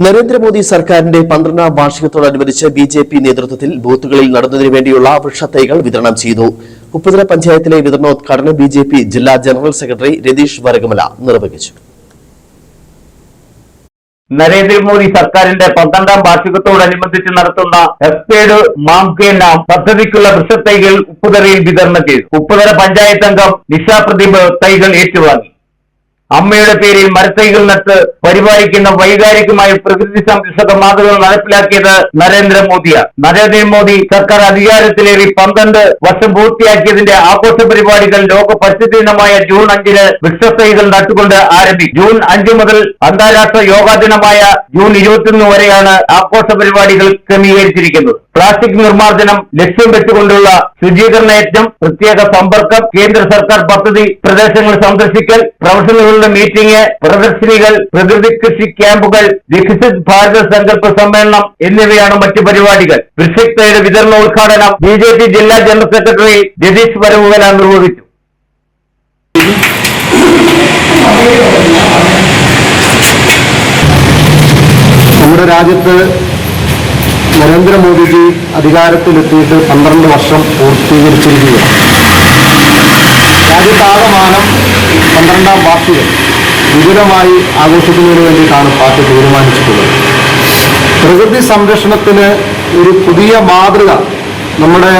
നരേന്ദ്രമോദി സർക്കാരിന്റെ 12ാം വാർഷികത്തോടനുബന്ധിച്ച് ബിജെപി നേതൃത്വത്തിൽ ബൂത്തുകളിൽ നടുന്നതിനു വേണ്ടിയുള്ള വൃക്ഷത്തൈകൾ വിതരണം ചെയ്തു. ഉപ്പുതല പഞ്ചായത്തിലെ വിതരണോദ്ഘാടനം ബിജെപി ജില്ലാ ജനറൽ സെക്രട്ടറി രതീഷ് വരകമല നിർവഹിച്ചു. നരേന്ദ്രമോദി സർക്കാരിന്റെ 12ാം വാർഷികത്തോടനുബന്ധിച്ച് നടത്തുന്ന എസ്പേഡ് മാംകേനാം പദ്ധതിക്കുള്ള വൃക്ഷത്തൈകൾ ഉപ്പുതലയിൽ വിതരണം ചെയ്തു. ഉപ്പുതല പഞ്ചായത്ത് അംഗം നിഷ പ്രദീപ് തൈകൾ ഏറ്റുവാങ്ങി. അമ്മയുടെ പേരിൽ മരത്തൈകൾ നട്ട് പരിപാലിക്കുന്ന വൈകാരികമായ പ്രകൃതി സംരക്ഷക മാതൃകൾ നടപ്പിലാക്കിയത് നരേന്ദ്രമോദിയാണ്. നരേന്ദ്രമോദി സർക്കാർ അധികാരത്തിലേറി 12 വർഷം പൂർത്തിയാക്കിയതിന്റെ ആഘോഷ പരിപാടികൾ ലോക പരിസ്ഥിതി ദിനമായ ജൂൺ 5-ന് വൃക്ഷത്തൈകൾ നട്ടുകൊണ്ട് ആരംഭിക്കും. ജൂൺ 5 മുതൽ അന്താരാഷ്ട്ര യോഗാ ദിനമായ ജൂൺ 21 വരെയാണ് ആഘോഷ പരിപാടികൾ ക്രമീകരിച്ചിരിക്കുന്നത്. പ്ലാസ്റ്റിക് നിർമ്മാർജ്ജനം ലക്ഷ്യം വെച്ചുകൊണ്ടുള്ള ശുചീകരണ യജ്ഞം, പ്രത്യേക സമ്പർക്കം, കേന്ദ്ര സർക്കാർ പദ്ധതി, പ്രദേശങ്ങൾ സന്ദർശിക്കൽ, പ്രൊഫഷണലുകളുടെ മീറ്റിംഗ്, പ്രദർശനികൾ, പ്രകൃതി കൃഷി ക്യാമ്പുകൾ, വികസിത് ഭാരത സങ്കല്പ സമ്മേളനം എന്നിവയാണ് മറ്റു പരിപാടികൾ. വൃക്ഷത്തൈയുടെ വിതരണോദ്ഘാടനം ബിജെപി ജില്ലാ ജനറൽ സെക്രട്ടറി രതീഷ് വരകമല നിർവഹിച്ചു. നമ്മുടെ രാജ്യത്ത് നരേന്ദ്രമോദിജി അധികാരത്തിലെത്തിയിട്ട് 12 വർഷം പൂർത്തീകരിച്ചിരിക്കുകയാണ്. രാജ്യത്താകമാനം 12ാം വാർഷികം വിപുലമായി ആഘോഷിക്കുന്നതിന് വേണ്ടിയിട്ടാണ് പാർട്ടി തീരുമാനിച്ചിട്ടുള്ളത്. പ്രകൃതി സംരക്ഷണത്തിന് ഒരു പുതിയ മാതൃക നമ്മുടെ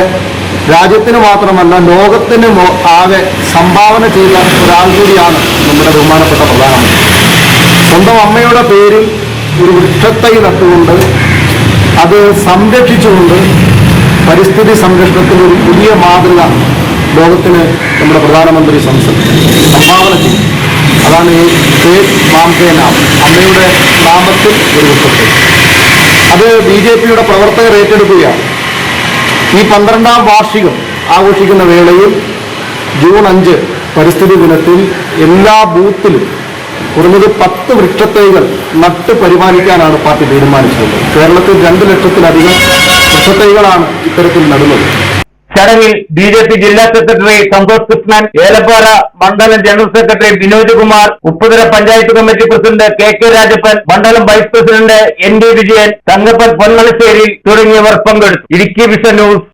രാജ്യത്തിന് മാത്രമല്ല ലോകത്തിന് ആകെ സംഭാവന ചെയ്ത ഒരാൾ കൂടിയാണ് നമ്മുടെ ബഹുമാനപ്പെട്ട പ്രധാനമന്ത്രി. സ്വന്തം അമ്മയുടെ പേരിൽ ഒരു വൃക്ഷത്തൈ നട്ടുകൊണ്ട് അത് സംരക്ഷിച്ചുകൊണ്ട് പരിസ്ഥിതി സംരക്ഷണത്തിന് ഒരു പുതിയ മാതൃക ലോകത്തിന് നമ്മുടെ പ്രധാനമന്ത്രി സംഭാവന ചെയ്യും. അതാണ് ഈ പേഡ് മാംകേനാം, അമ്മയുടെ നാമത്തിൽ ഒരു വൃക്ഷത്തൈ. അത് ബിജെപിയുടെ പ്രവർത്തകർ ഏറ്റെടുക്കുകയാണ്. ഈ 12ാം വാർഷികം ആഘോഷിക്കുന്ന വേളയിൽ ജൂൺ 5 പരിസ്ഥിതി ദിനത്തിൽ എല്ലാ ബൂത്തിലും കുറഞ്ഞത് 10 വൃക്ഷത്തൈകൾ നട്ട് പരിപാലിക്കാനാണ് പാർട്ടി തീരുമാനിച്ചിട്ടുള്ളത്. കേരളത്തിൽ 2 ലക്ഷത്തിലധികം വൃക്ഷത്തൈകളാണ് ഇത്തരത്തിൽ നടുന്നത്. ചടങ്ങിൽ ബിജെപി ജില്ലാ സെക്രട്ടറി സന്തോഷ് കൃഷ്ണൻ, ഏലപ്പാറ മണ്ഡലം general secretary Vinod Kumar, Upputhala panchayat committee president K Rajappan, മണ്ഡലം vice president ND Vijayan, Thankappan Ponnalassery തുടങ്ങിയവർ പങ്കെടുത്തു. Idukki vision news.